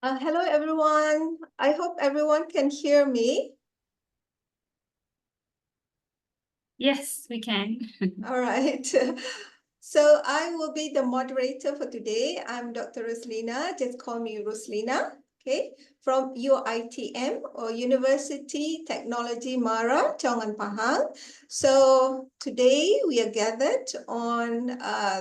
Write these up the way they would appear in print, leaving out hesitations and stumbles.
Hello, everyone. I hope everyone can hear me. Yes, we can. All right. So I will be the moderator for today. I'm Dr. Roslina. Just call me Roslina. Okay. From UITM or University Technology Mara, Chongan Pahang. So today we are gathered on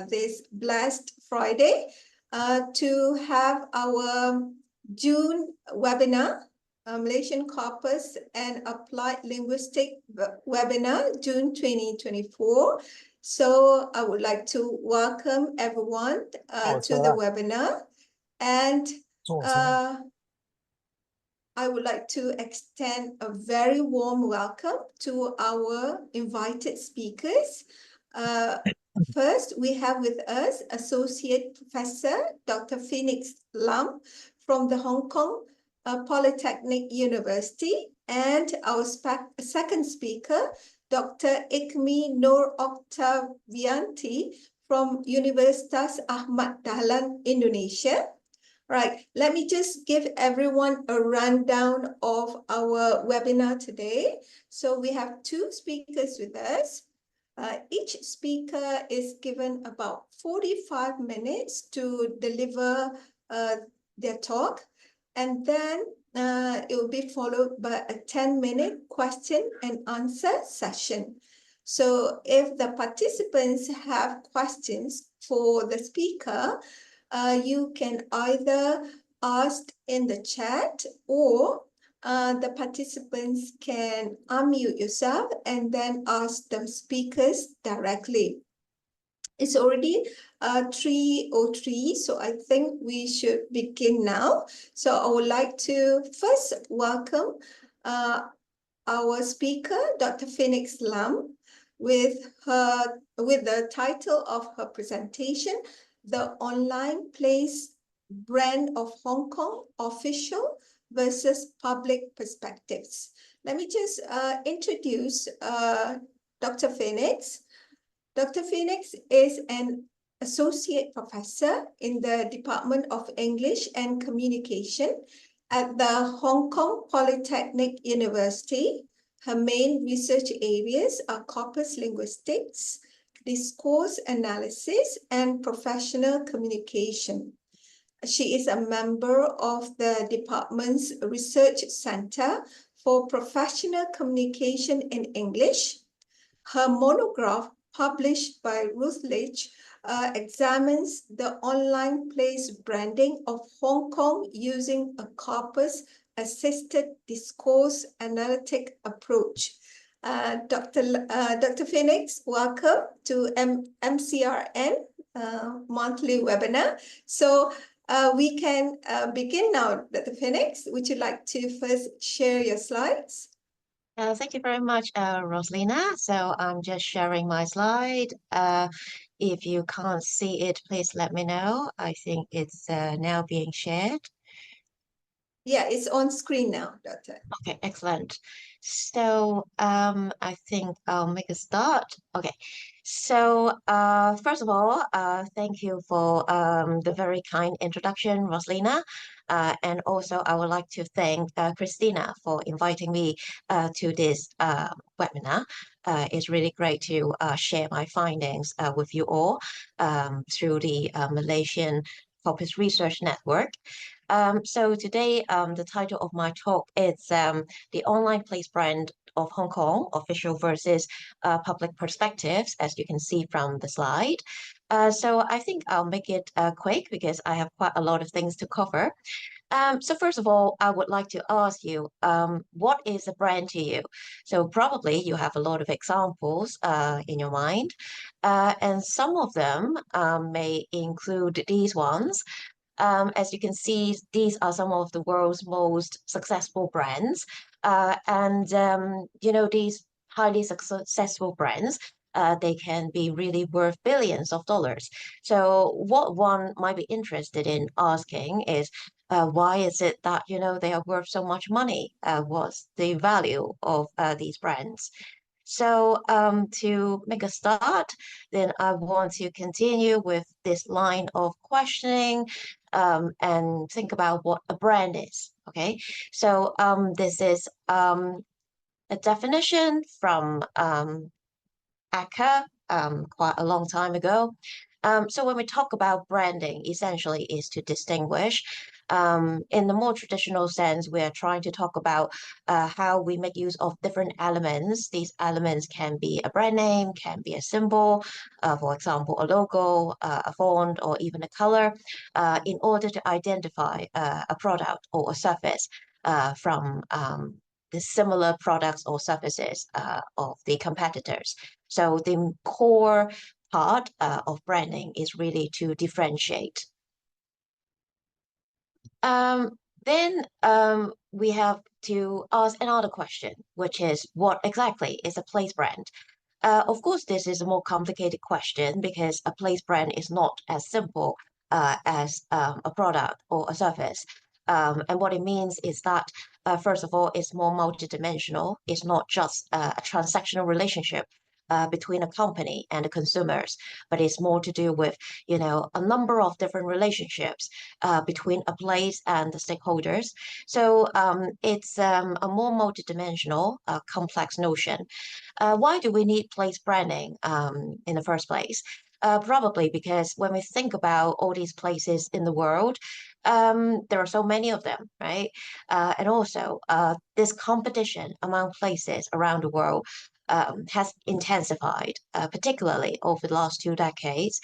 this blessed Friday to have our June webinar, Malaysian Corpus and Applied Linguistic webinar, June 2024. So I would like to welcome everyone to the webinar, and I would like to extend a very warm welcome to our invited speakers. First, we have with us Associate Professor Dr. Phoenix Lam from the Hong Kong Polytechnic University, and our second speaker, Dr. Ikmi Nur Oktavianti from Universitas Ahmad Dahlan, Indonesia. Right, let me just give everyone a rundown of our webinar today. So we have two speakers with us. Each speaker is given about 45 minutes to deliver their talk, and then it will be followed by a 10-minute question and answer session. So if the participants have questions for the speaker, you can either ask in the chat, or the participants can unmute yourself and then ask the speakers directly. It's already 3:03, so I think we should begin now. So I would like to first welcome our speaker, Dr. Phoenix Lam, with the title of her presentation, The Online Place Brand of Hong Kong, Official versus Public Perspectives. Let me just introduce Dr. Phoenix. Dr. Phoenix is an associate professor in the Department of English and Communication at the Hong Kong Polytechnic University. Her main research areas are corpus linguistics, discourse analysis, and professional communication. She is a member of the department's Research Center for Professional Communication in English. Her monograph, published by Routledge, examines the online place branding of Hong Kong using a corpus-assisted discourse analytic approach. Dr. Phoenix, welcome to MCRN monthly webinar. So we can begin now. Dr. Phoenix, would you like to first share your slides? Thank you very much, Roslina. So I'm just sharing my slide. If you can't see it, please let me know. I think it's now being shared. Yeah, it's on screen now, Doctor. Okay, excellent. So I think I'll make a start. Okay. So first of all, thank you for the very kind introduction, Roslina. And also I would like to thank Christina for inviting me to this webinar. It's really great to share my findings with you all through the Malaysian Corpus Research Network. So today, the title of my talk is The Online Place Brand of Hong Kong, Official versus Public Perspectives, as you can see from the slide. So I think I'll make it quick because I have quite a lot of things to cover. So first of all, I would like to ask you, what is a brand to you? So probably you have a lot of examples in your mind, and some of them may include these ones. As you can see, these are some of the world's most successful brands. These highly successful brands, they can be really worth billions of dollars. So what one might be interested in asking is, why is it that, they are worth so much money? What's the value of these brands? So to make a start, then I want to continue with this line of questioning. and think about what a brand is. Okay, so this is a definition from ACA quite a long time ago. So when we talk about branding, essentially is to distinguish. In the more traditional sense, we're trying to talk about how we make use of different elements. These elements can be a brand name, can be a symbol, for example, a logo, a font, or even a color, in order to identify a product or a service from the similar products or services of the competitors. So the core part of branding is really to differentiate. Then we have to ask another question, which is what exactly is a place brand? Of course, this is a more complicated question because a place brand is not as simple as a product or a service. And what it means is that, first of all, it's more multidimensional. It's not just a transactional relationship between a company and the consumers, but it's more to do with, a number of different relationships between a place and the stakeholders. So it's a more multidimensional, complex notion. Why do we need place branding in the first place? Probably because when we think about all these places in the world, there are so many of them, right? And also, this competition among places around the world has intensified, particularly over the last 2 decades.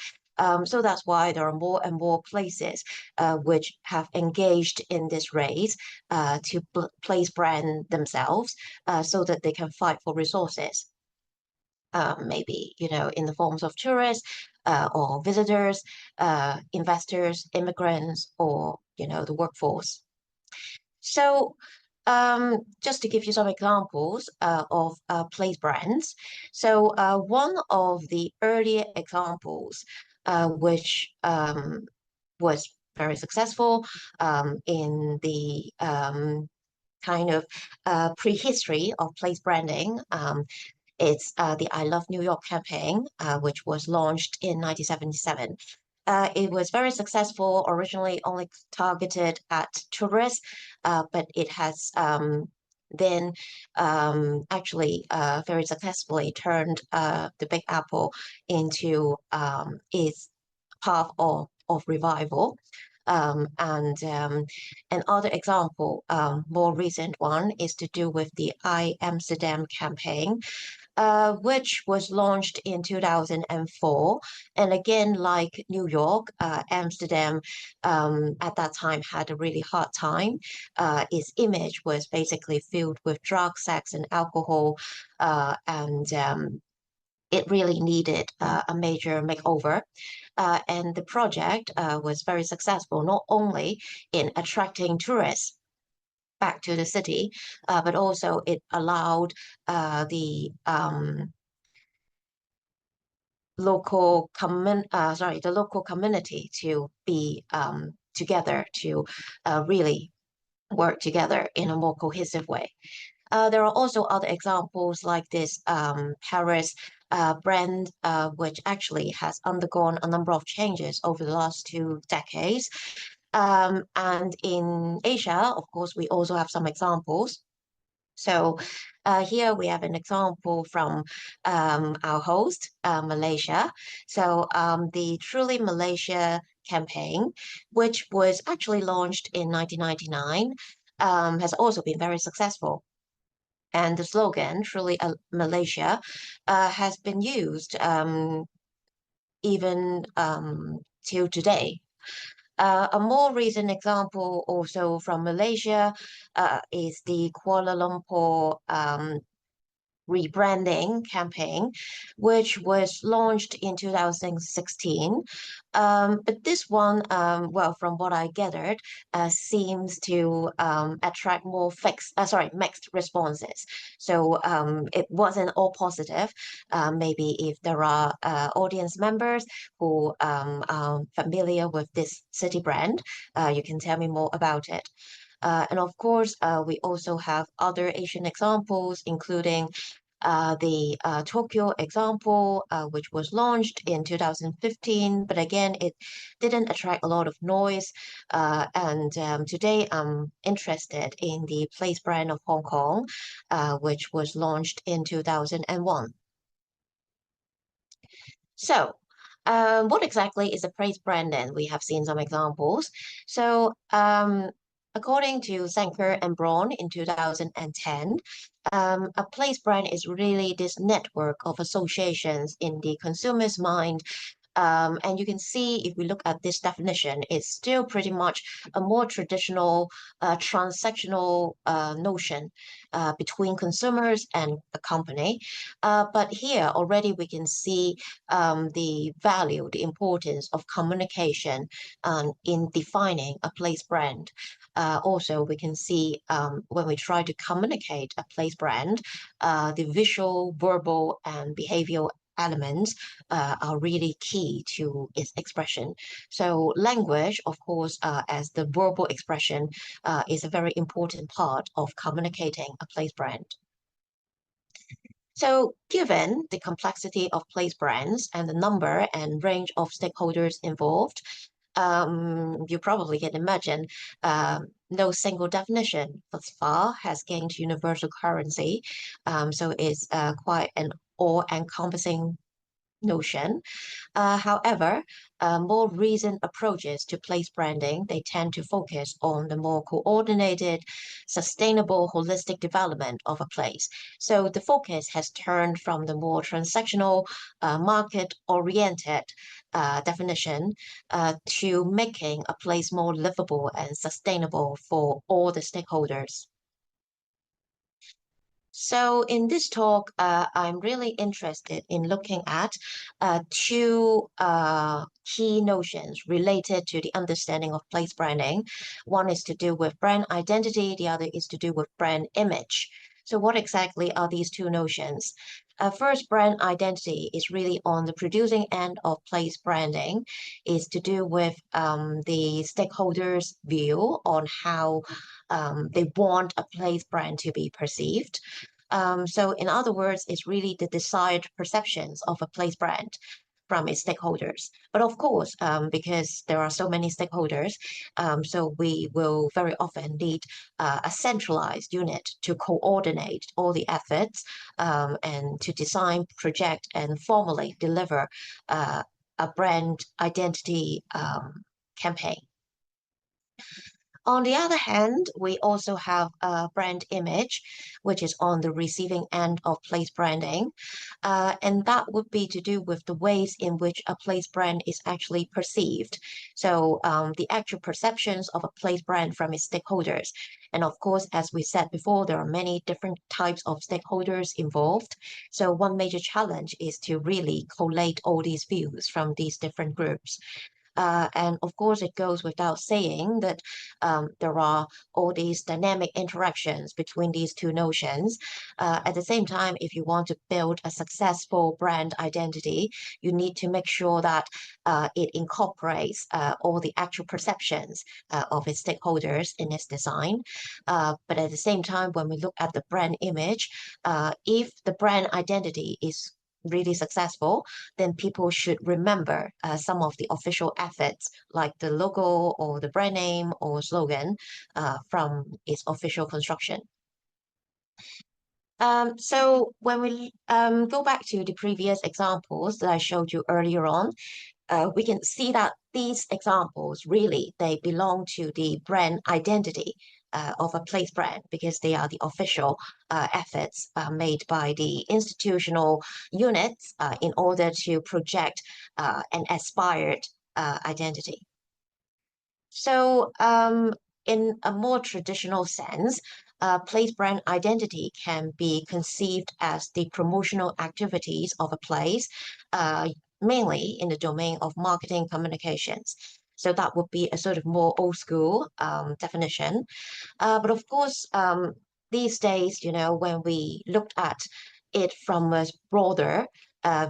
So that's why there are more and more places which have engaged in this race to place brand themselves so that they can fight for resources. Maybe, in the forms of tourists or visitors, investors, immigrants, or, the workforce. So just to give you some examples of place brands. So one of the earlier examples, which was very successful in the kind of prehistory of place branding. It's the I Love New York campaign, which was launched in 1977. It was very successful, originally only targeted at tourists, but it has then actually very successfully turned the Big Apple into its path of revival. Another example, more recent one, is to do with the I Amsterdam campaign, which was launched in 2004. And again, like New York, Amsterdam at that time had a really hard time. Its image was basically filled with drugs, sex, and alcohol, and it really needed a major makeover. And the project was very successful, not only in attracting tourists back to the city, but also it allowed the local community to be together, to really work together in a more cohesive way. There are also other examples like this Paris brand, which actually has undergone a number of changes over the last 2 decades. And in Asia, of course, we also have some examples. So here we have an example from our host, Malaysia. So the Truly Malaysia campaign, which was actually launched in 1999, has also been very successful. And the slogan, Truly Malaysia, has been used even till today. A more recent example also from Malaysia is the Kuala Lumpur rebranding campaign, which was launched in 2016. But this one, well, from what I gathered, seems to attract more mixed responses. So it wasn't all positive. Maybe if there are audience members who are familiar with this city brand, you can tell me more about it. And of course, we also have other Asian examples, including the Tokyo example, which was launched in 2015, but again, it didn't attract a lot of noise. And today I'm interested in the place brand of Hong Kong, which was launched in 2001. So, what exactly is a place brand then? We have seen some examples. So, according to Sanker and Braun in 2010, a place brand is really this network of associations in the consumer's mind. And you can see if we look at this definition, it's still pretty much a more traditional transactional notion between consumers and a company. But here already we can see the value, the importance of communication in defining a place brand. Also, we can see when we try to communicate a place brand, the visual, verbal, and behavioral elements are really key to its expression. So language, of course, as the verbal expression, is a very important part of communicating a place brand. So given the complexity of place brands and the number and range of stakeholders involved, you probably can imagine no single definition thus far has gained universal currency. So it's quite an all-encompassing notion. However, more recent approaches to place branding, they tend to focus on the more coordinated, sustainable, holistic development of a place. So the focus has turned from the more transactional, market-oriented definition to making a place more livable and sustainable for all the stakeholders. So in this talk, I'm really interested in looking at two key notions related to the understanding of place branding. One is to do with brand identity, the other is to do with brand image. So what exactly are these two notions? First, brand identity is really on the producing end of place branding, is to do with the stakeholders' view on how they want a place brand to be perceived. So in other words, it's really the desired perceptions of a place brand from its stakeholders. But of course, because there are so many stakeholders, so we will very often need a centralized unit to coordinate all the efforts and to design, project, and formally deliver a brand identity campaign. On the other hand, we also have a brand image, which is on the receiving end of place branding. And that would be to do with the ways in which a place brand is actually perceived. So the actual perceptions of a place brand from its stakeholders. And of course, as we said before, there are many different types of stakeholders involved. So one major challenge is to really collate all these views from these different groups. And of course, it goes without saying that there are all these dynamic interactions between these two notions. At the same time, if you want to build a successful brand identity, you need to make sure that it incorporates all the actual perceptions of its stakeholders in its design. But at the same time, when we look at the brand image, if the brand identity is really successful, then people should remember some of the official efforts, like the logo or the brand name or slogan from its official construction. So when we go back to the previous examples that I showed you earlier on, we can see that these examples really, they belong to the brand identity of a place brand because they are the official efforts made by the institutional units in order to project an aspired identity. So in a more traditional sense, place brand identity can be conceived as the promotional activities of a place, mainly in the domain of marketing communications. So that would be a sort of more old school definition. But of course, these days, you know, when we looked at it from a broader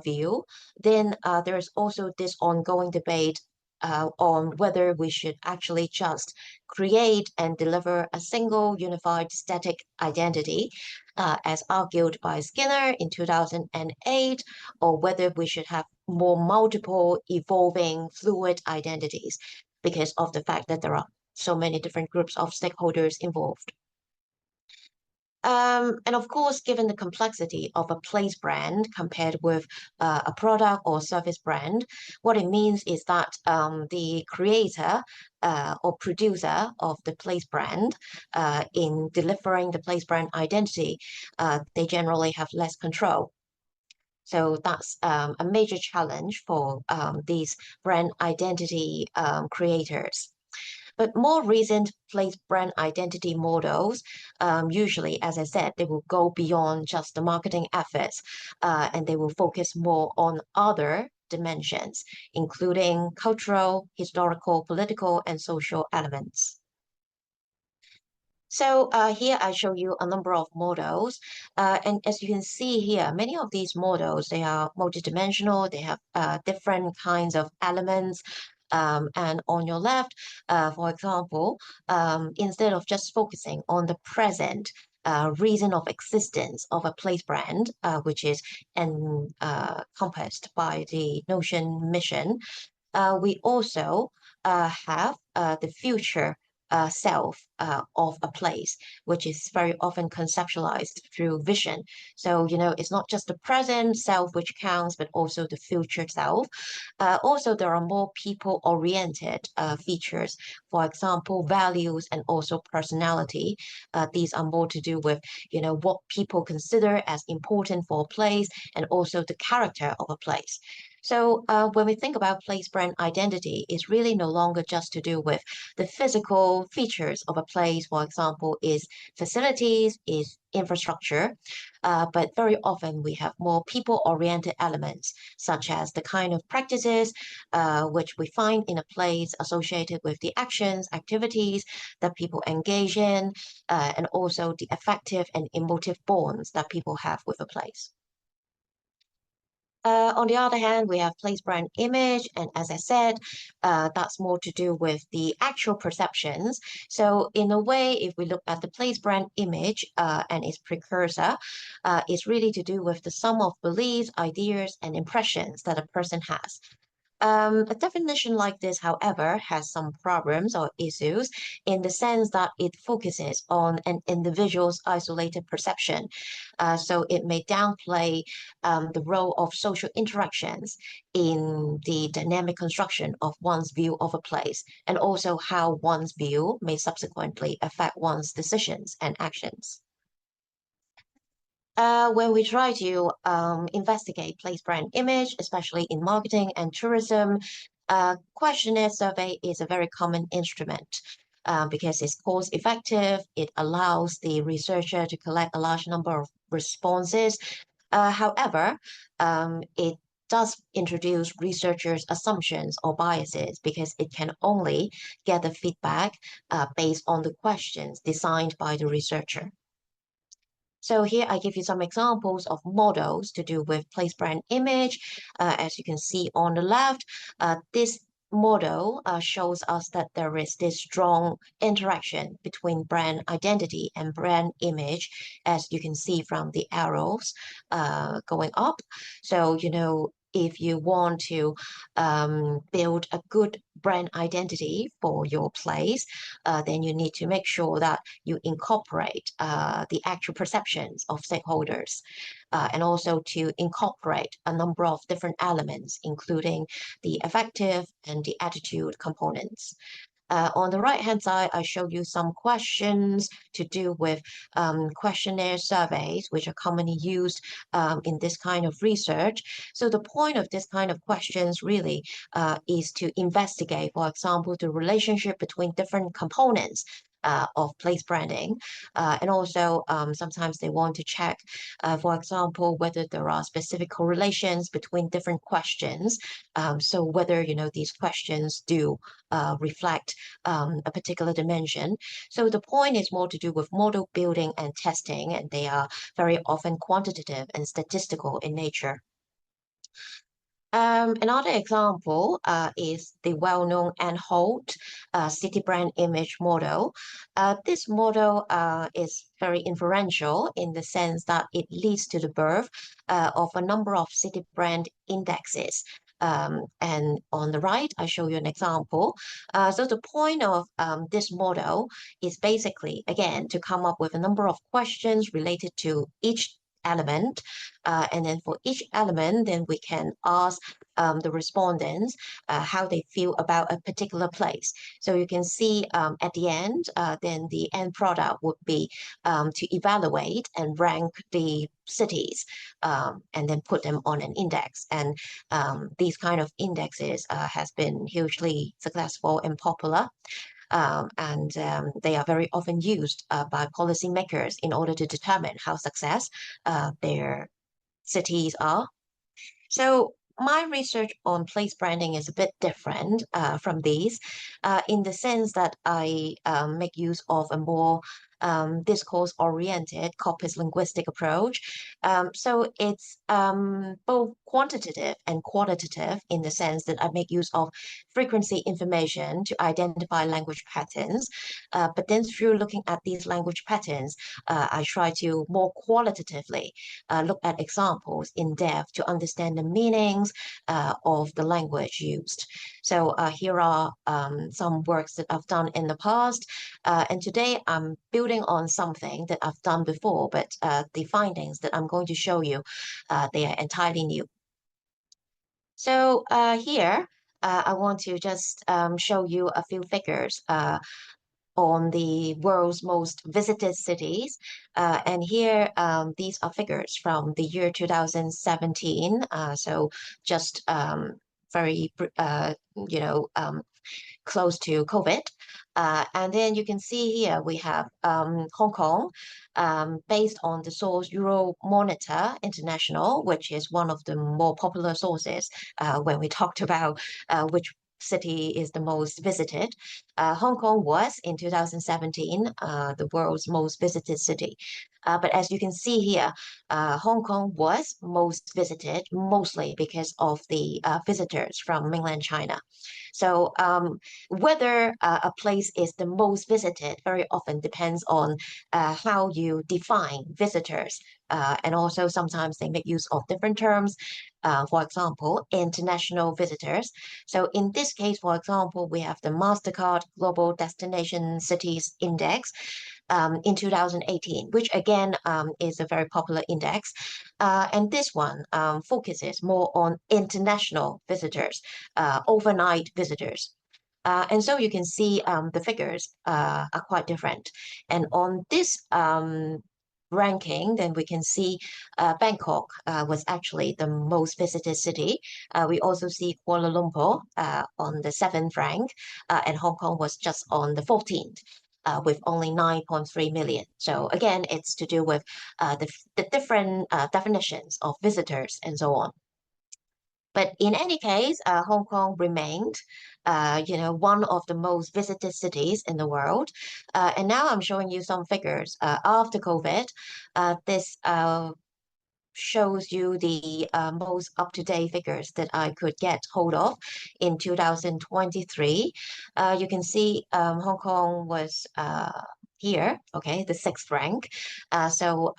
view, then there's also this ongoing debate on whether we should actually just create and deliver a single unified static identity, as argued by Skinner in 2008, or whether we should have more multiple evolving fluid identities because of the fact that there are so many different groups of stakeholders involved. And of course, given the complexity of a place brand compared with a product or service brand, what it means is that the creator or producer of the place brand in delivering the place brand identity, they generally have less control. So that's a major challenge for these brand identity creators. But more recent place brand identity models, usually, as I said, they will go beyond just the marketing efforts, and they will focus more on other dimensions, including cultural, historical, political, and social elements. So here I show you a number of models, and as you can see here, many of these models, they are multidimensional, they have different kinds of elements, and on your left, for example, instead of just focusing on the present reason of existence of a place brand, which is encompassed by the notion mission, we also have the future self of a place, which is very often conceptualized through vision. So, it's not just the present self which counts, but also the future self. Also, there are more people-oriented features, for example, values and also personality. These are more to do with, what people consider as important for a place and also the character of a place. So when we think about place brand identity, it's really no longer just to do with the physical features of a place, for example, is facilities, is infrastructure, but very often we have more people-oriented elements, such as the kind of practices which we find in a place associated with the actions, activities that people engage in, and also the affective and emotive bonds that people have with a place. On the other hand, we have place brand image, and as I said, that's more to do with the actual perceptions. So in a way, if we look at the place brand image and its precursor, it's really to do with the sum of beliefs, ideas, and impressions that a person has. A definition like this, however, has some problems or issues in the sense that it focuses on an individual's isolated perception. So it may downplay the role of social interactions in the dynamic construction of one's view of a place, and also how one's view may subsequently affect one's decisions and actions. When we try to investigate place brand image, especially in marketing and tourism, questionnaire survey is a very common instrument because it's cost effective. It allows the researcher to collect a large number of responses. However, it does introduce researchers' assumptions or biases because it can only get the feedback based on the questions designed by the researcher. So here I give you some examples of models to do with place brand image. As you can see on the left, this model shows us that there is this strong interaction between brand identity and brand image, as you can see from the arrows going up. So, if you want to build a good brand identity for your place, then you need to make sure that you incorporate the actual perceptions of stakeholders and also to incorporate a number of different elements, including the affective and the attitude components. On the right-hand side, I show you some questions to do with questionnaire surveys, which are commonly used in this kind of research. So the point of this kind of questions really is to investigate, for example, the relationship between different components of place branding. And also sometimes they want to check, for example, whether there are specific correlations between different questions. So whether, these questions do reflect a particular dimension. So the point is more to do with model building and testing, and they are very often quantitative and statistical in nature. Another example is the well-known and Holt city brand image model. This model is very inferential in the sense that it leads to the birth of a number of city brand indexes. And on the right, I show you an example. So the point of this model is basically, again, to come up with a number of questions related to each element. And then for each element, then we can ask the respondents how they feel about a particular place. So you can see at the end, then the end product would be to evaluate and rank the cities and then put them on an index. And these kind of indexes has been hugely successful and popular. They are very often used by policymakers in order to determine how success their cities are. So my research on place branding is a bit different from these in the sense that I make use of a more discourse-oriented corpus linguistic approach. So it's both quantitative and qualitative in the sense that I make use of frequency information to identify language patterns. But then through looking at these language patterns, I try to more qualitatively look at examples in depth to understand the meanings of the language used. So here are some works that I've done in the past. And today I'm building on something that I've done before, but the findings that I'm going to show you, they are entirely new. So here, I want to just show you a few figures on the world's most visited cities. And here, these are figures from the year 2017. So just very, close to COVID. And then you can see here we have Hong Kong, based on the source Euromonitor International, which is one of the more popular sources when we talked about which city is the most visited. Hong Kong was in 2017 the world's most visited city. But as you can see here, Hong Kong was most visited mostly because of the visitors from mainland China. So whether a place is the most visited very often depends on how you define visitors. And also sometimes they make use of different terms. For example, international visitors. So in this case, for example, we have the MasterCard Global Destination Cities Index in 2018, which again is a very popular index. And this one focuses more on international visitors, overnight visitors. And so you can see the figures are quite different. And on this ranking, then we can see Bangkok was actually the most visited city. We also see Kuala Lumpur on the 7th rank, and Hong Kong was just on the 14th. With only 9.3 million. So again, it's to do with the different definitions of visitors and so on. But in any case, Hong Kong remained, one of the most visited cities in the world. And now I'm showing you some figures after COVID. This shows you the most up-to-date figures that I could get hold of in 2023. You can see Hong Kong was here, okay, the 6th rank. So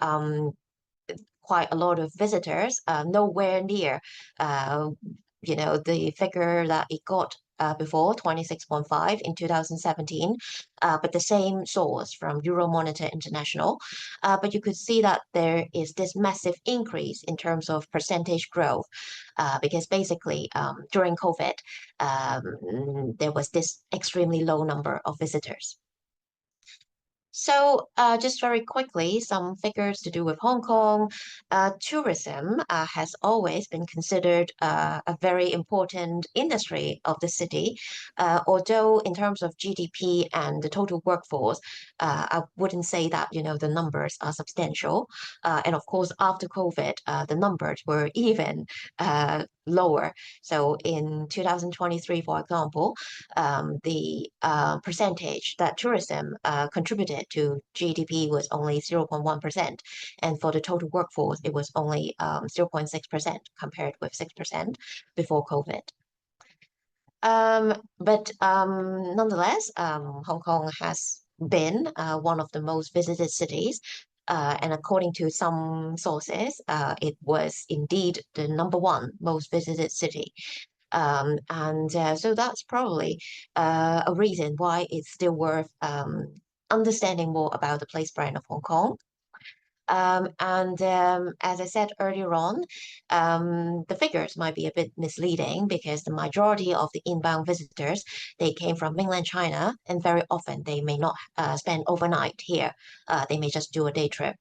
quite a lot of visitors, nowhere near, the figure that it got before, 26.5 in 2017, but the same source from Euromonitor International. But you could see that there is this massive increase in terms of percentage growth, because basically during COVID, there was this extremely low number of visitors. So just very quickly, some figures to do with Hong Kong. Tourism has always been considered a very important industry of the city, although in terms of GDP and the total workforce, I wouldn't say that, the numbers are substantial. And of course, after COVID, the numbers were even lower. So in 2023, for example, the percentage that tourism contributed it to GDP was only 0.1%. And for the total workforce, it was only 0.6% compared with 6% before COVID. But nonetheless, Hong Kong has been one of the most visited cities. And according to some sources, it was indeed the number one most visited city. So that's probably a reason why it's still worth understanding more about the place brand of Hong Kong. As I said earlier on, the figures might be a bit misleading because the majority of the inbound visitors, they came from mainland China, and very often they may not spend overnight here. They may just do a day trip.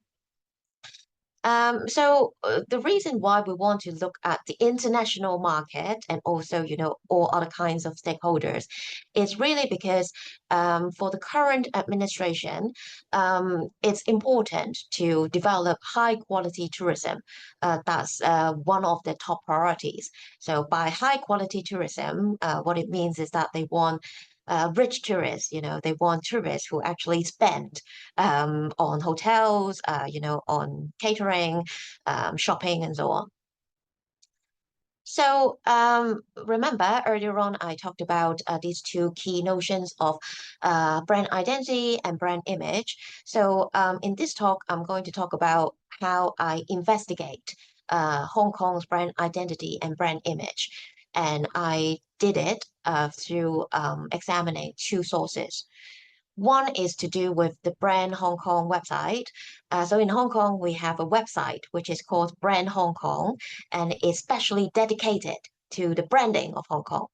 The reason why we want to look at the international market and also, all other kinds of stakeholders is really because for the current administration, it's important to develop high quality tourism. That's one of the top priorities. So by high quality tourism, what it means is that they want rich tourists, they want tourists who actually spend on hotels, on catering, shopping, and so on. So remember earlier on, I talked about these two key notions of brand identity and brand image. So in this talk, I'm going to talk about how I investigate Hong Kong's brand identity and brand image. And I did it through examining two sources. One is to do with the Brand Hong Kong website. So in Hong Kong, we have a website which is called Brand Hong Kong, and it's specially dedicated to the branding of Hong Kong.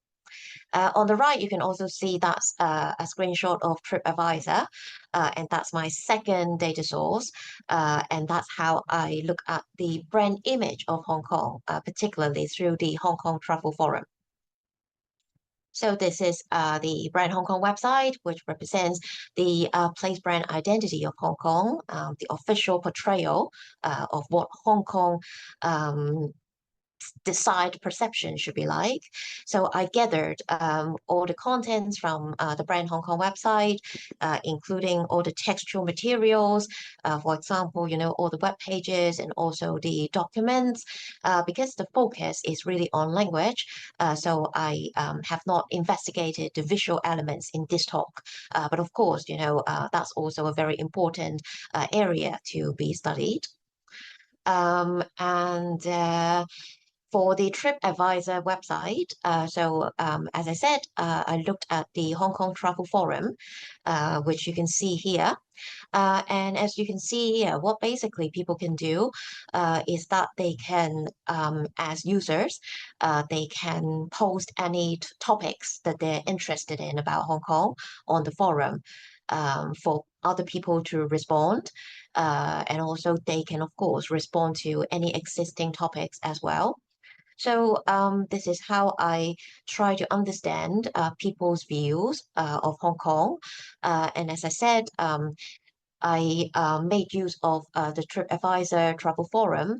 On the right, you can also see that's a screenshot of TripAdvisor, and that's my second data source. And that's how I look at the brand image of Hong Kong, particularly through the Hong Kong Travel Forum. So this is the Brand Hong Kong website, which represents the place brand identity of Hong Kong, the official portrayal of what Hong Kong decide perception should be like. So I gathered all the contents from the Brand Hong Kong website, including all the textual materials, for example, all the web pages and also the documents, because the focus is really on language. So I have not investigated the visual elements in this talk. But of course, that's also a very important area to be studied. For the TripAdvisor website, as I said, I looked at the Hong Kong Travel Forum, which you can see here. And as you can see here, what basically people can do is that they can, as users, they can post any topics that they're interested in about Hong Kong on the forum for other people to respond. And also they can, of course, respond to any existing topics as well. So this is how I try to understand people's views of Hong Kong. And as I said, I made use of the TripAdvisor Travel Forum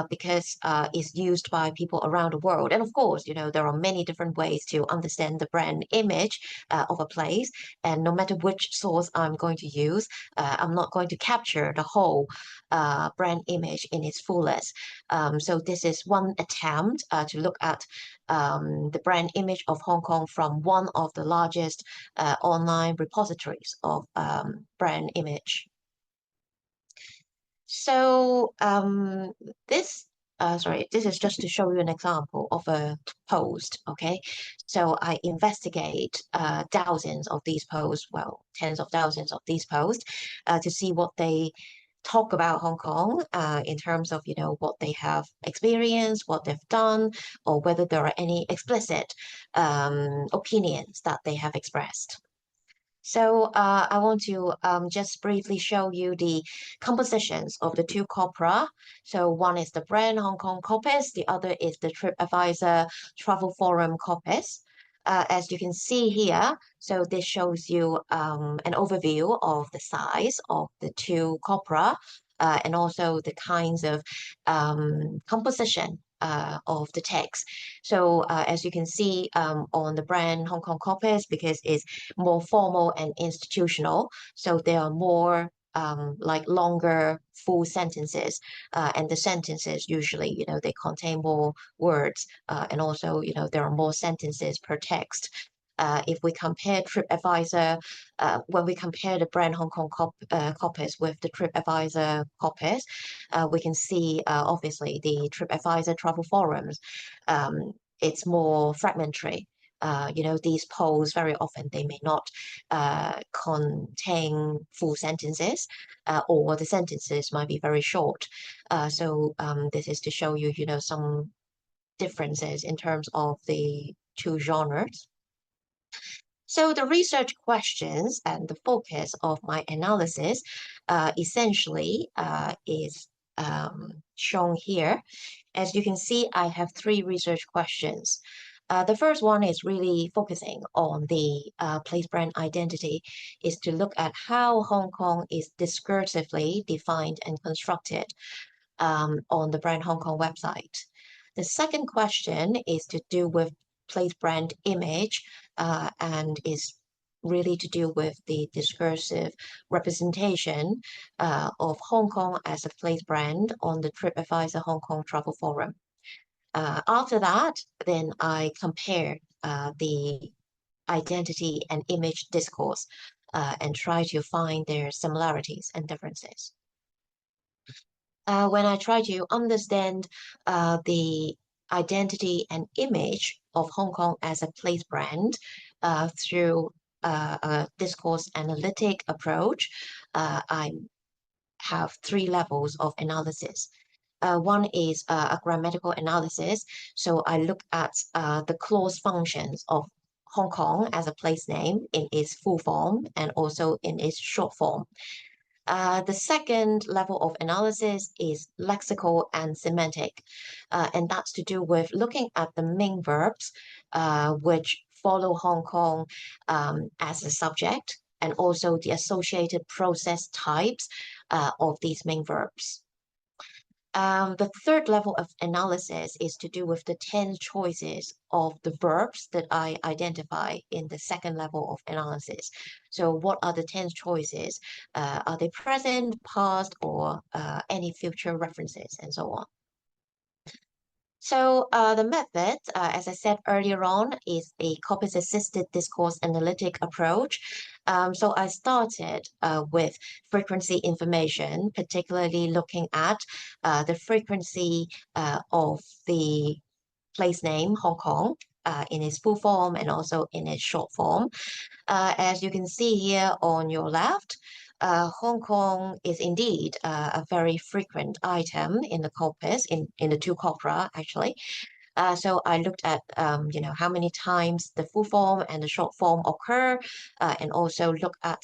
because it's used by people around the world. And of course, there are many different ways to understand the brand image of a place. And no matter which source I'm going to use, I'm not going to capture the whole brand image in its fullest. So this is one attempt to look at the brand image of Hong Kong from one of the largest online repositories of brand image. So this is just to show you an example of a post, okay? So I investigate thousands of these posts, well, tens of thousands of these posts to see what they talk about Hong Kong in terms of, what they have experienced, what they've done, or whether there are any explicit opinions that they have expressed. So I want to just briefly show you the compositions of the two corpora. So one is the Brand Hong Kong corpus, the other is the TripAdvisor Travel Forum corpus. As you can see here, so this shows you an overview of the size of the two corpora and also the kinds of composition of the text. So as you can see on the brand Hong Kong corpus, because it's more formal and institutional, so there are more like longer full sentences, and the sentences usually, they contain more words, and also, there are more sentences per text. If we compare TripAdvisor, when we compare the brand Hong Kong corpus with the TripAdvisor corpus, we can see obviously the TripAdvisor travel forums, it's more fragmentary. These polls very often they may not contain full sentences, or the sentences might be very short. So this is to show you, some differences in terms of the two genres. So the research questions and the focus of my analysis essentially is shown here. As you can see, I have 3 research questions. The first one is really focusing on the place brand identity, is to look at how Hong Kong is discursively defined and constructed on the brand Hong Kong website. The second question is to do with place brand image, and is really to do with the discursive representation of Hong Kong as a place brand on the TripAdvisor Hong Kong Travel Forum. After that, then I compare the identity and image discourse and try to find their similarities and differences. When I try to understand the identity and image of Hong Kong as a place brand through a discourse analytic approach, I have 3 levels of analysis. One is a grammatical analysis. So I look at the clause functions of Hong Kong as a place name in its full form and also in its short form. The second level of analysis is lexical and semantic, and that's to do with looking at the main verbs which follow Hong Kong as a subject, and also the associated process types of these main verbs. The third level of analysis is to do with the tense choices of the verbs that I identify in the second level of analysis. So what are the tense choices? Are they present, past, or any future references, and so on? So the method, as I said earlier on, is a corpus-assisted discourse analytic approach. So I started with frequency information, particularly looking at the frequency of the place name Hong Kong in its full form and also in its short form. As you can see here on your left, Hong Kong is indeed a very frequent item in the corpus, in the 2 corpora, actually. So I looked at, how many times the full form and the short form occur, and also look at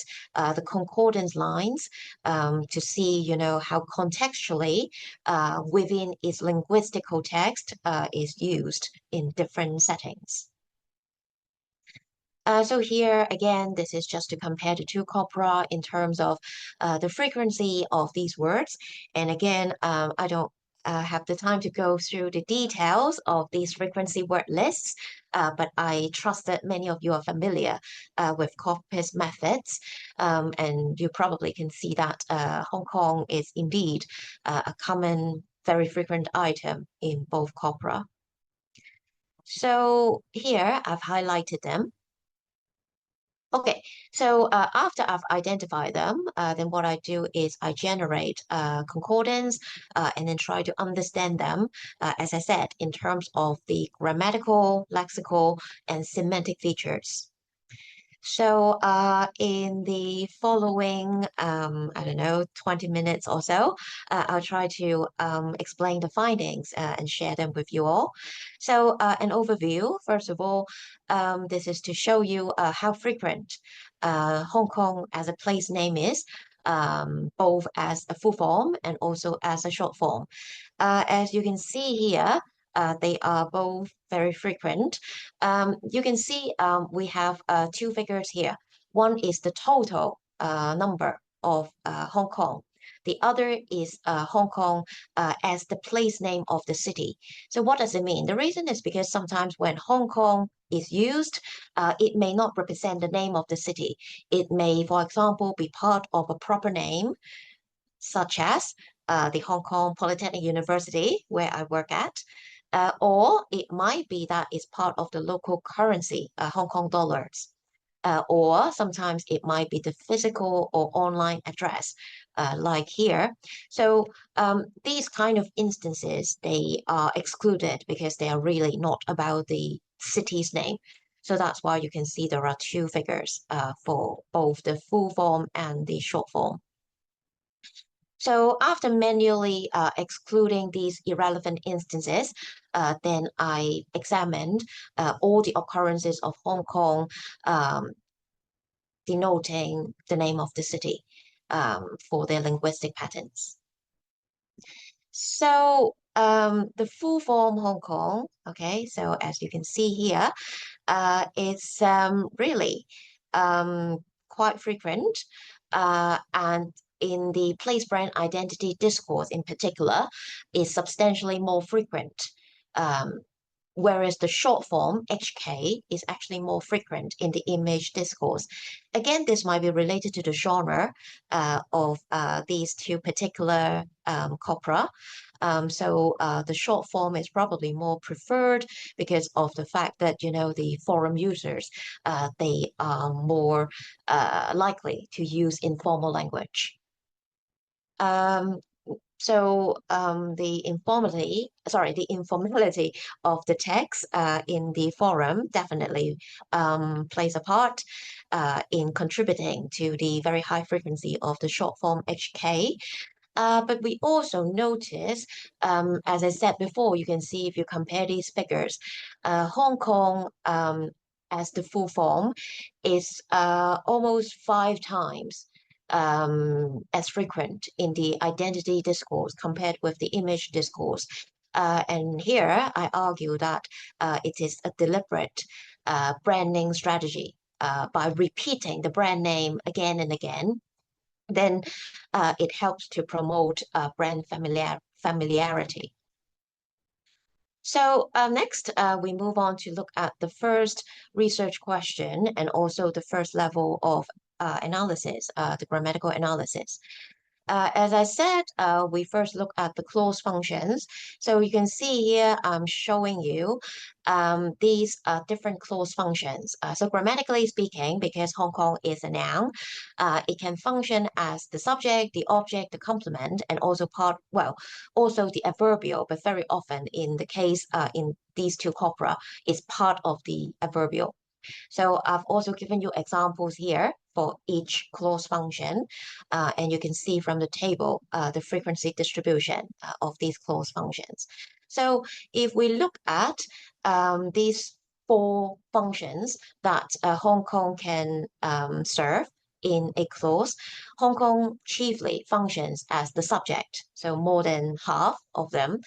the concordance lines to see, how contextually within its linguistic text is used in different settings. So here, again, this is just to compare the 2 corpora in terms of the frequency of these words. And again, I don't have the time to go through the details of these frequency word lists, but I trust that many of you are familiar with corpus methods, and you probably can see that Hong Kong is indeed a common, very frequent item in both corpora. So here, I've highlighted them. Okay, so after I've identified them, then what I do is I generate concordance and then try to understand them, as I said, in terms of the grammatical, lexical, and semantic features. So in the following, I don't know, 20 minutes or so, I'll try to explain the findings and share them with you all. So an overview, first of all, this is to show you how frequent Hong Kong as a place name is, both as a full form and also as a short form. As you can see here, they are both very frequent. You can see we have 2 figures here. One is the total number of Hong Kong. The other is Hong Kong as the place name of the city. So what does it mean? The reason is because sometimes when Hong Kong is used, it may not represent the name of the city. It may, for example, be part of a proper name, such as the Hong Kong Polytechnic University, where I work at, or it might be that it's part of the local currency, Hong Kong dollars. Or sometimes it might be the physical or online address, like here. So these kind of instances, they are excluded because they are really not about the city's name. So that's why you can see there are two figures for both the full form and the short form. So after manually excluding these irrelevant instances, then I examined all the occurrences of Hong Kong denoting the name of the city for their linguistic patterns. So the full form Hong Kong, okay, so as you can see here, it's really quite frequent, and in the place brand identity discourse in particular is substantially more frequent. Whereas the short form HK is actually more frequent in the image discourse. Again, this might be related to the genre of these two particular corpora. So the short form is probably more preferred because of the fact that, you know, the forum users, they are more likely to use informal language. The informality of the text in the forum definitely plays a part in contributing to the very high frequency of the short form HK. But we also notice, as I said before, you can see if you compare these figures, Hong Kong as the full form is almost 5 times as frequent in the identity discourse compared with the image discourse. And here I argue that it is a deliberate branding strategy. By repeating the brand name again and again, then it helps to promote brand familiarity. So next, we move on to look at the first research question and also the first level of analysis, the grammatical analysis. As I said, we first look at the clause functions. So you can see here, I'm showing you these different clause functions. So grammatically speaking, because Hong Kong is a noun, it can function as the subject, the object, the complement, and also also the adverbial, but very often in the case in these two corpora, is part of the adverbial. So I've also given you examples here for each clause function, and you can see from the table the frequency distribution of these clause functions. So if we look at these 4 functions that Hong Kong can serve in a clause, Hong Kong chiefly functions as the subject. So more than half of them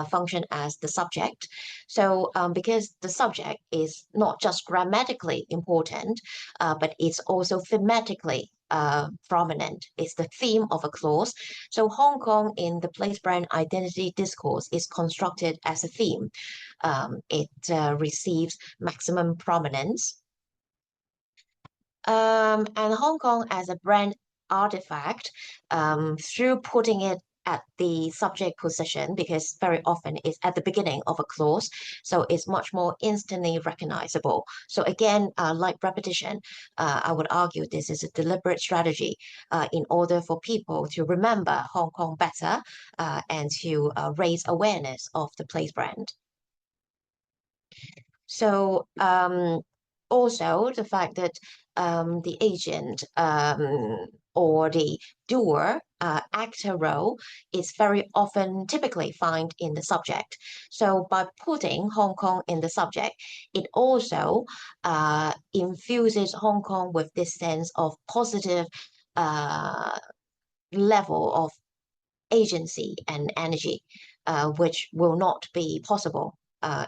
function as the subject. So because the subject is not just grammatically important, but it's also thematically prominent. It's the theme of a clause. So Hong Kong in the place brand identity discourse is constructed as a theme. It receives maximum prominence. And Hong Kong as a brand artifact, through putting it at the subject position, because very often it's at the beginning of a clause, so it's much more instantly recognizable. So again, like repetition, I would argue this is a deliberate strategy in order for people to remember Hong Kong better and to raise awareness of the place brand. So also the fact that the agent or the doer actor role is very often typically found in the subject. So by putting Hong Kong in the subject, it also infuses Hong Kong with this sense of positive level of agency and energy, which will not be possible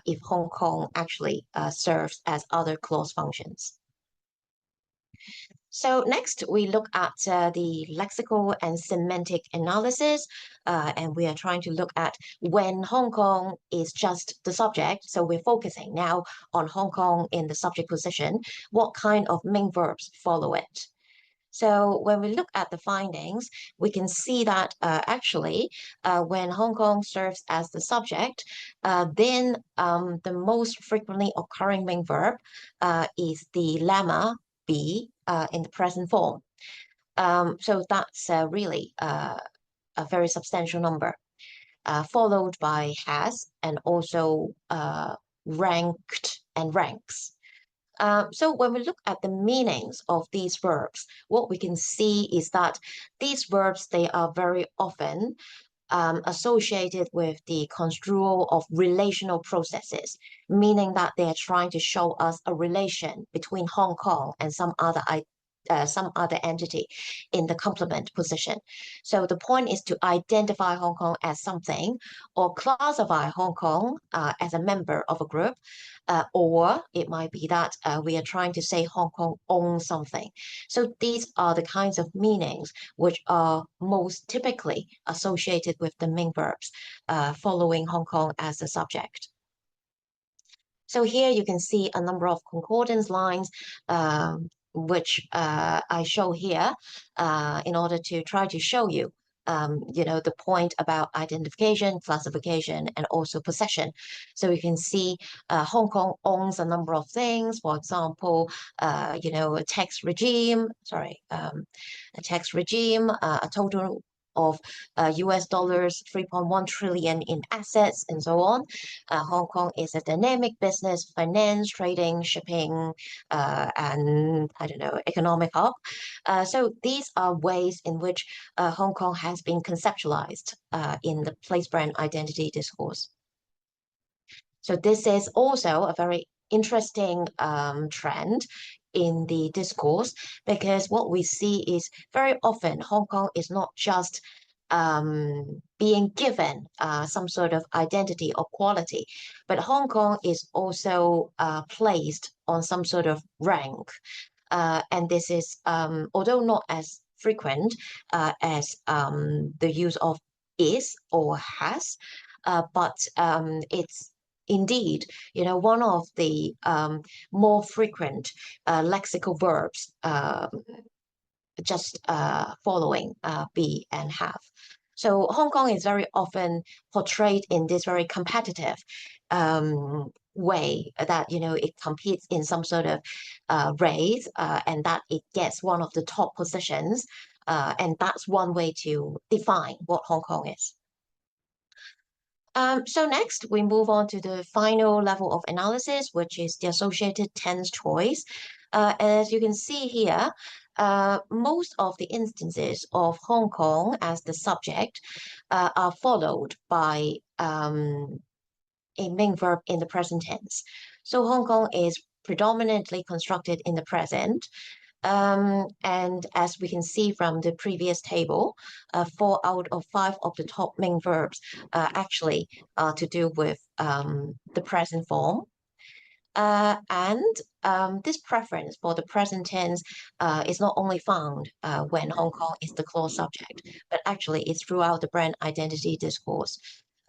if Hong Kong actually serves as other clause functions. So next, we look at the lexical and semantic analysis, and we are trying to look at when Hong Kong is just the subject. So we're focusing now on Hong Kong in the subject position. What kind of main verbs follow it? So when we look at the findings, we can see that actually, when Hong Kong serves as the subject, then the most frequently occurring main verb is the lemma be in the present form. So that's really a very substantial number, followed by has and also ranked and ranks. So when we look at the meanings of these verbs, what we can see is that these verbs, they are very often associated with the construal of relational processes, meaning that they are trying to show us a relation between Hong Kong and some other entity in the complement position. So the point is to identify Hong Kong as something or classify Hong Kong as a member of a group, or it might be that we are trying to say Hong Kong owns something. So these are the kinds of meanings which are most typically associated with the main verbs following Hong Kong as a subject. So here you can see a number of concordance lines, which I show here in order to try to show you, the point about identification, classification, and also possession. So you can see Hong Kong owns a number of things. For example, a tax regime, a total of US dollars 3.1 trillion in assets and so on. Hong Kong is a dynamic business, finance, trading, shipping, and I don't know, economic hub. So these are ways in which Hong Kong has been conceptualized in the place brand identity discourse. So this is also a very interesting trend in the discourse, because what we see is very often Hong Kong is not just being given some sort of identity or quality, but Hong Kong is also placed on some sort of rank. And this is, although not as frequent as the use of is or has, but it's indeed, one of the more frequent lexical verbs just following be and have. So Hong Kong is very often portrayed in this very competitive way that, it competes in some sort of race and that it gets one of the top positions. And that's one way to define what Hong Kong is. So next, we move on to the final level of analysis, which is the associated tense choice. As you can see here, most of the instances of Hong Kong as the subject are followed by a main verb in the present tense. So Hong Kong is predominantly constructed in the present. And as we can see from the previous table, 4 out of 5 of the top main verbs actually are to do with the present form. And this preference for the present tense is not only found when Hong Kong is the clause subject, but actually it's throughout the brand identity discourse.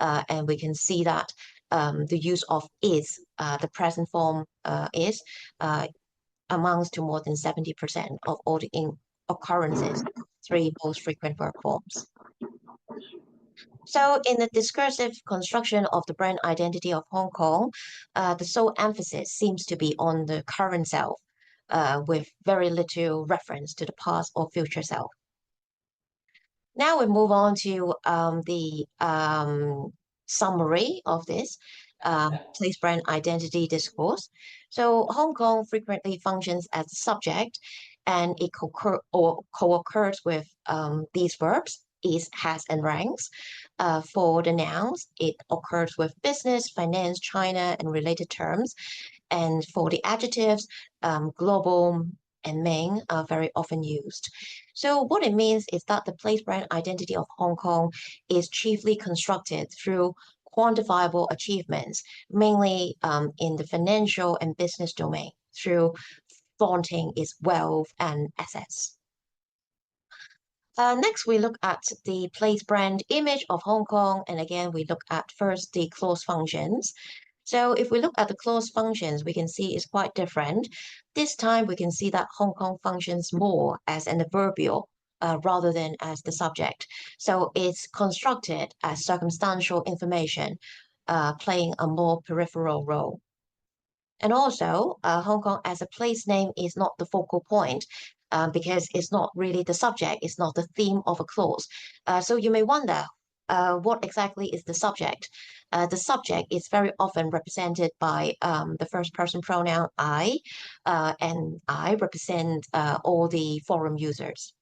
And we can see that the use of is, the present form is, amounts to more than 70% of all the occurrences, 3 most frequent verb forms. So in the discursive construction of the brand identity of Hong Kong, the sole emphasis seems to be on the current self, with very little reference to the past or future self. Now we move on to the summary of this place brand identity discourse. So Hong Kong frequently functions as a subject, and it co-occurs with these verbs, is, has, and ranks. For the nouns, it occurs with business, finance, China, and related terms. And for the adjectives, global and main are very often used. So what it means is that the place brand identity of Hong Kong is chiefly constructed through quantifiable achievements, mainly in the financial and business domain, through flaunting its wealth and assets. Next, we look at the place brand image of Hong Kong. And again, we look at first the clause functions. So if we look at the clause functions, we can see it's quite different. This time, we can see that Hong Kong functions more as an adverbial rather than as the subject. So it's constructed as circumstantial information, playing a more peripheral role. And also, Hong Kong as a place name is not the focal point because it's not really the subject, it's not the theme of a clause. So you may wonder, what exactly is the subject? The subject is very often represented by the first person pronoun I, and I represent all the forum users.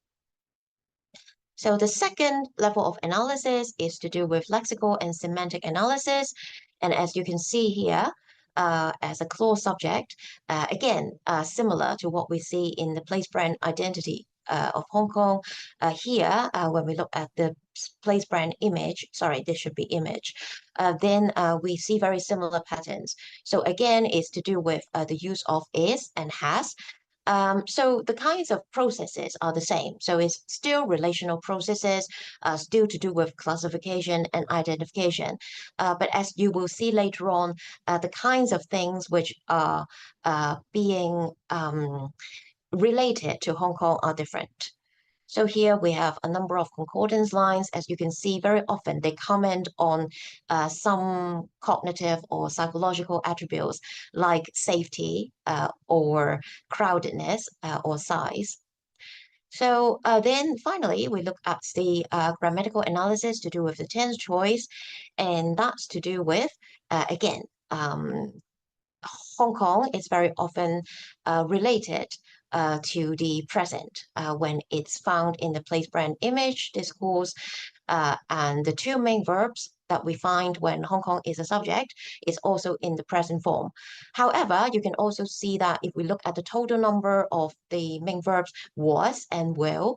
So the second level of analysis is to do with lexical and semantic analysis. And as you can see here, as a clause subject, again, similar to what we see in the place brand identity of Hong Kong. Here, when we look at the place brand image, sorry, this should be image, then we see very similar patterns. So again, it's to do with the use of is and has. So the kinds of processes are the same. So it's still relational processes, still to do with classification and identification. But as you will see later on, the kinds of things which are being related to Hong Kong are different. So here we have a number of concordance lines. As you can see, very often they comment on some cognitive or psychological attributes like safety or crowdedness or size. So then finally, we look at the grammatical analysis to do with the tense choice, and that's to do with, again, Hong Kong is very often related to the present when it's found in the place brand image discourse. And the two main verbs that we find when Hong Kong is a subject is also in the present form. However, you can also see that if we look at the total number of the main verbs was and will,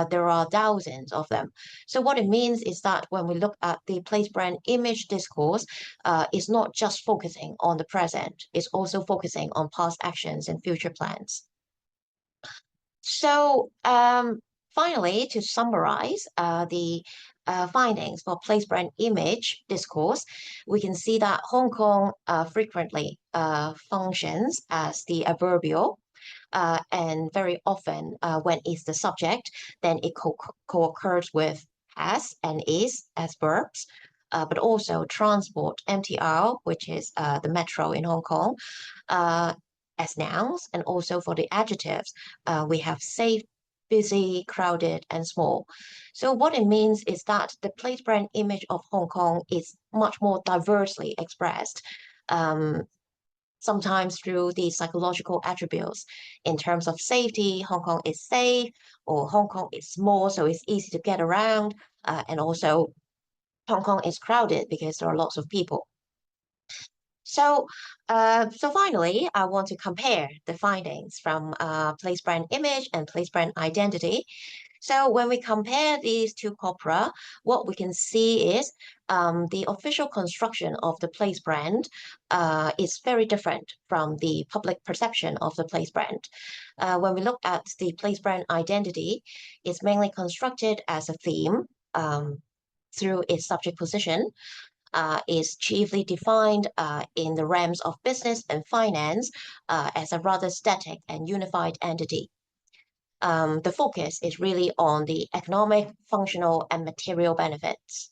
there are thousands of them. So what it means is that when we look at the place brand image discourse, it's not just focusing on the present, it's also focusing on past actions and future plans. So finally, to summarize the findings for place brand image discourse, we can see that Hong Kong frequently functions as the adverbial, and very often when it's the subject, then it co-occurs with has and is as verbs. But also transport, MTR, which is the metro in Hong Kong, as nouns, and also for the adjectives, we have safe, busy, crowded, and small. So what it means is that the place brand image of Hong Kong is much more diversely expressed, sometimes through the psychological attributes. In terms of safety, Hong Kong is safe, or Hong Kong is small, so it's easy to get around, and also Hong Kong is crowded because there are lots of people. So, so finally, I want to compare the findings from place brand image and place brand identity. So when we compare these two corpora, what we can see is the official construction of the place brand is very different from the public perception of the place brand. When we look at the place brand identity, it's mainly constructed as a theme through its subject position. Is chiefly defined in the realms of business and finance as a rather static and unified entity. The focus is really on the economic, functional, and material benefits.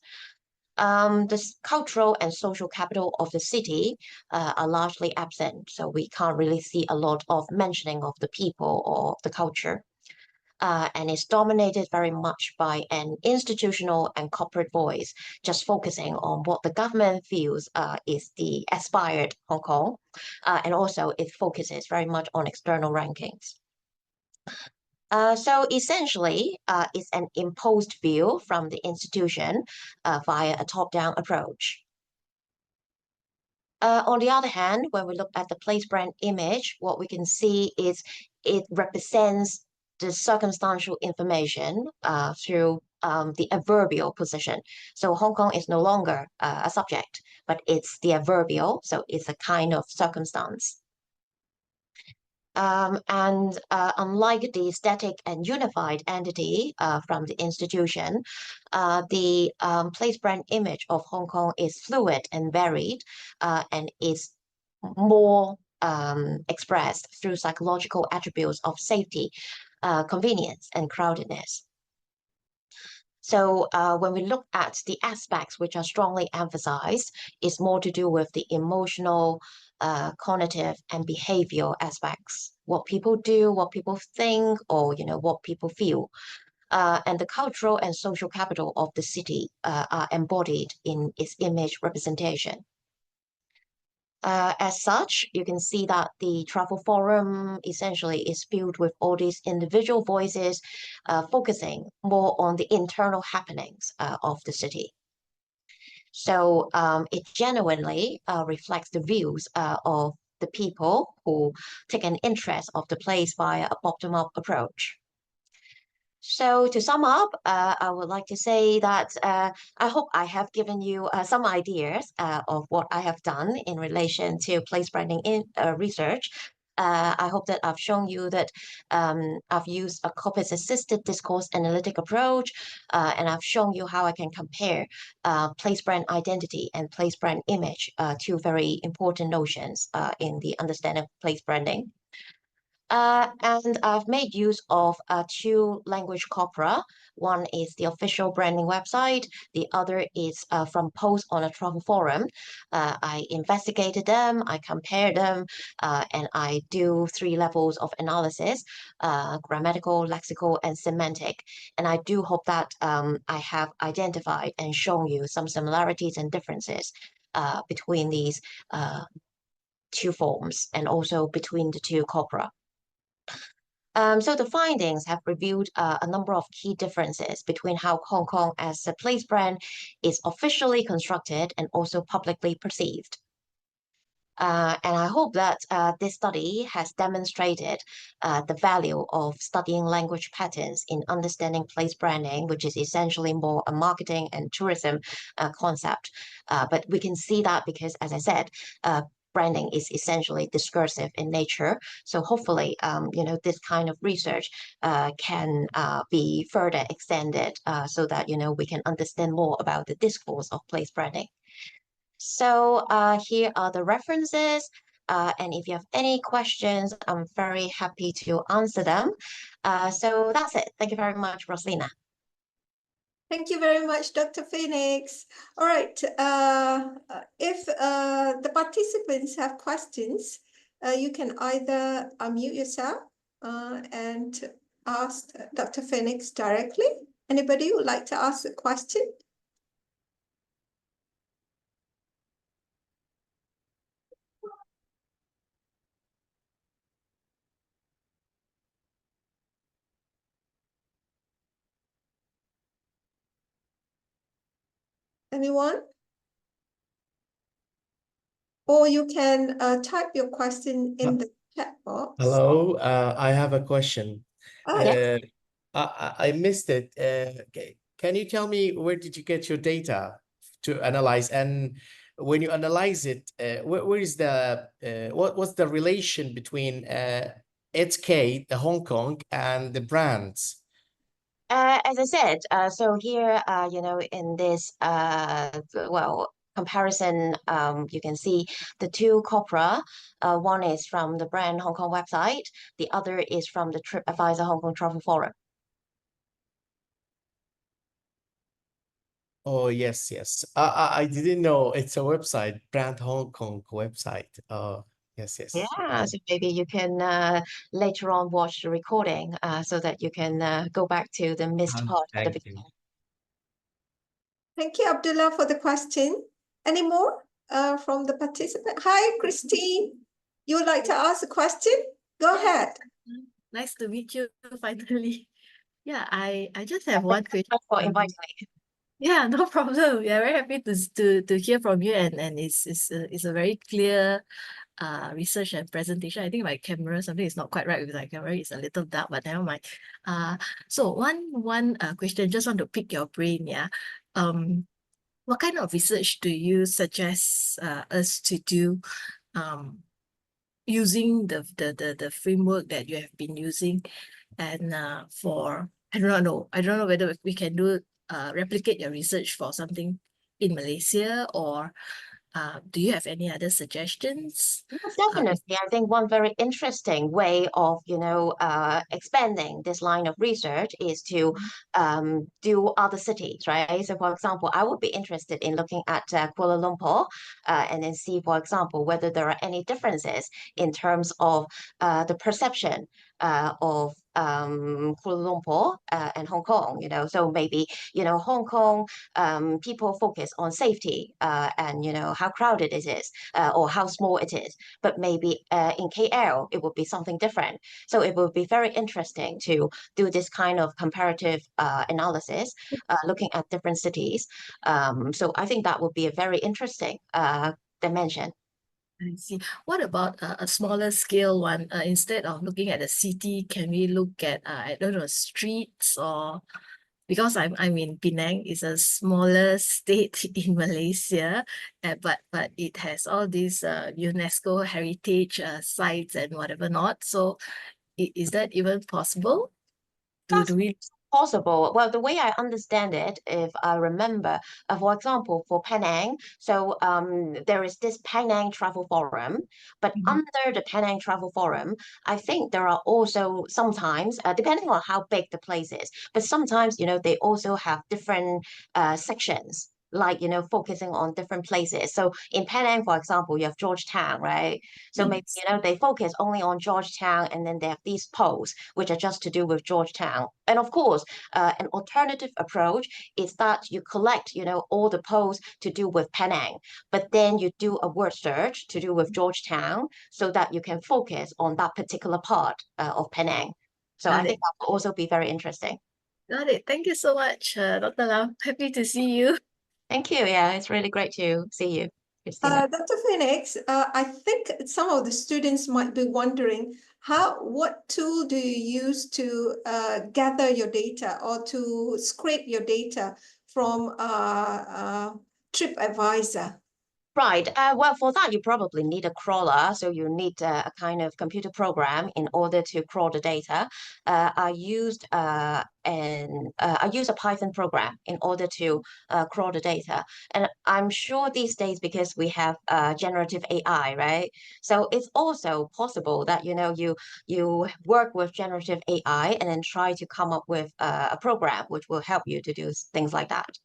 The cultural and social capital of the city are largely absent, so we can't really see a lot of mentioning of the people or the culture. And is dominated very much by an institutional and corporate voice, just focusing on what the government feels is the aspired Hong Kong. And also it focuses very much on external rankings. So essentially, it's an imposed view from the institution via a top-down approach. On the other hand, when we look at the place brand image, what we can see is it represents the circumstantial information through the adverbial position. So Hong Kong is no longer a subject, but it's the adverbial, so it's a kind of circumstance. Unlike the static and unified entity from the institution, the place brand image of Hong Kong is fluid and varied, and is more expressed through psychological attributes of safety, convenience, and crowdedness. So when we look at the aspects which are strongly emphasized, it's more to do with the emotional, cognitive, and behavioral aspects. What people do, what people think, or what people feel. And the cultural and social capital of the city are embodied in its image representation. As such, you can see that the travel forum essentially is filled with all these individual voices, focusing more on the internal happenings of the city. So it genuinely reflects the views of the people who take an interest of the place via a bottom-up approach. So to sum up, I would like to say that I hope I have given you some ideas of what I have done in relation to place branding in research. I hope that I've shown you that I've used a corpus-assisted discourse analytic approach, and I've shown you how I can compare place brand identity and place brand image, two very important notions in the understanding of place branding. And I've made use of two language corpora. One is the official branding website. The other is from posts on a travel forum. I investigated them, I compared them, and I do 3 levels of analysis, grammatical, lexical, and semantic. And I do hope that I have identified and shown you some similarities and differences between these two forms and also between the two corpora. So the findings have revealed a number of key differences between how Hong Kong as a place brand is officially constructed and also publicly perceived. And I hope that this study has demonstrated the value of studying language patterns in understanding place branding, which is essentially more a marketing and tourism concept. But we can see that because, as I said, branding is essentially discursive in nature. So hopefully, this kind of research can be further extended so that, we can understand more about the discourse of place branding. So here are the references. And if you have any questions, I'm very happy to answer them. So that's it. Thank you very much, Roslina. Thank you very much, Dr. Phoenix. All right. If the participants have questions, you can either unmute yourself and ask Dr. Phoenix directly. Anybody would like to ask a question? Anyone? Or you can type your question in the chat box. Hello, I have a question. Oh, yeah. I missed it. Can you tell me where did you get your data to analyze? And when you analyze it, where is the what's the relation between HK, the Hong Kong, and the brands? As I said, so here, in this, comparison, you can see the two corpora. One is from the brand Hong Kong website. The other is from the TripAdvisor Hong Kong Travel Forum. Oh, yes. I didn't know it's a website, brand Hong Kong website. Yes. Yeah, so maybe you can later on watch the recording so that you can go back to the missed part at the Thank you. beginning. Thank you, Abdullah, for the question. Any more from the participant? Hi, Christine. You would like to ask a question? Go ahead. Nice to meet you finally. Yeah, I just have one question. Thanks for inviting me. Yeah, no problem. Yeah, very happy to hear from you, and it's a very clear research and presentation. I think my camera, something is not quite right with my camera. It's a little dark, but never mind. So one question, just want to pick your brain. Yeah. What kind of research do you suggest us to do using the framework that you have been using, and for I don't know whether we can do replicate your research for something in Malaysia, or do you have any other suggestions? Yes, definitely. I think one very interesting way of, expanding this line of research is to do other cities, right? So, for example, I would be interested in looking at Kuala Lumpur and then see, for example, whether there are any differences in terms of the perception of Kuala Lumpur and Hong Kong, So maybe, Hong Kong people focus on safety and, how crowded it is or how small it is. But maybe in KL, it would be something different. So it would be very interesting to do this kind of comparative analysis, looking at different cities. So I think that would be a very interesting dimension. I see. What about a smaller scale one? Instead of looking at the city, can we look at I don't know, streets, or because I'm in Penang, is a smaller state in Malaysia, but it has all these UNESCO heritage sites and whatever not. So is that even possible? Do we? Possible. Well, the way I understand it, if I remember, for example, for Penang, so there is this Penang Travel Forum, but under the Penang Travel Forum, I think there are also sometimes, depending on how big the place is, but sometimes, they also have different sections. Like, focusing on different places. So in Penang, for example, you have Georgetown, right? So maybe, they focus only on Georgetown, and then they have these posts, which are just to do with Georgetown. And of course, an alternative approach is that you collect, all the posts to do with Penang, but then you do a word search to do with Georgetown so that you can focus on that particular part of Penang. So I think that will also be very interesting. Got it. Thank you so much, Dr. Lam. Happy to see you. Thank you. Yeah, it's really great to see you, Christina. Dr. Phoenix, I think some of the students might be wondering what tool do you use to gather your data or to scrape your data from TripAdvisor? Right. Well, for that, you probably need a crawler. So you need a kind of computer program in order to crawl the data. I used a Python program in order to crawl the data. And I'm sure these days, because we have generative AI, right? So it's also possible that, you work with generative AI and then try to come up with a program which will help you to do things like that.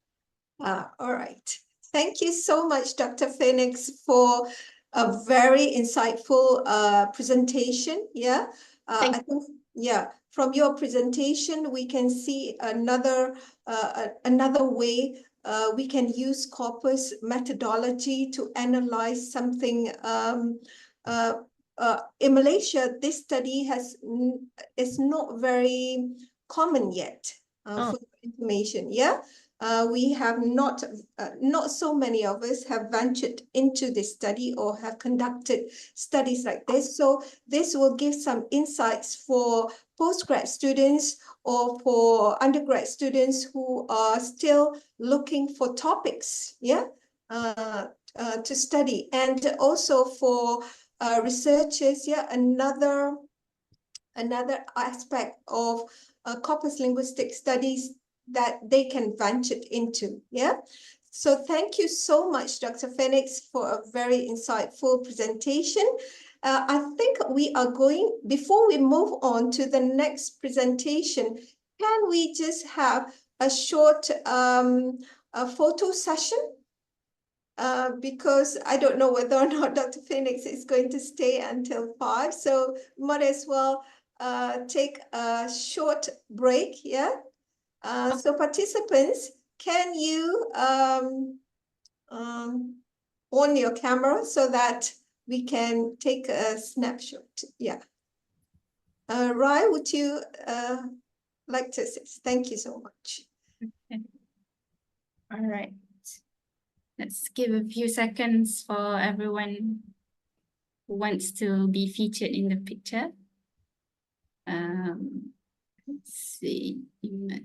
All right. Thank you so much, Dr. Phoenix, for a very insightful presentation. Yeah, I think, from your presentation, we can see another way we can use corpus methodology to analyze something. In Malaysia, this study is not very common yet for information. Yeah. We have not so many of us have ventured into this study or have conducted studies like this. So this will give some insights for postgrad students or for undergrad students who are still looking for topics, to study, and also for researchers. Another aspect of corpus linguistic studies that they can venture into. So thank you so much, Dr. Phoenix, for a very insightful presentation. I think we are going, before we move on to the next presentation, can we just have a short a photo session? Because I don't know whether or not Dr. Phoenix is going to stay until 5, so might as well take a short break. So participants, can you on your camera so that we can take a snapshot? Rai, would you like to assist? Thank you so much. Okay. All right. Let's give a few seconds for everyone who wants to be featured in the picture. Let's see. Okay.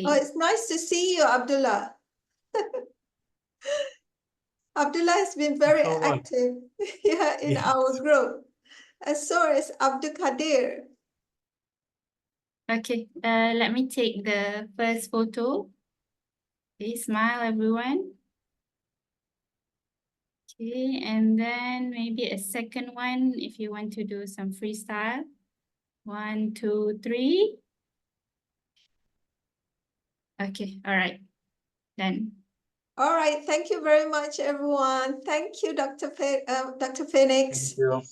Oh, it's nice to see you, Abdullah. Abdullah has been very Oh, wow. active yeah, in Yes. our group. As so as Abdul Kadir. Okay, let me take the first photo. Okay, smile everyone. Okay, and then maybe a second one if you want to do some freestyle. 1, 2, 3. Okay, all right, done. All right, thank you very much, everyone. Thank you, Dr. Phoenix. Thank you.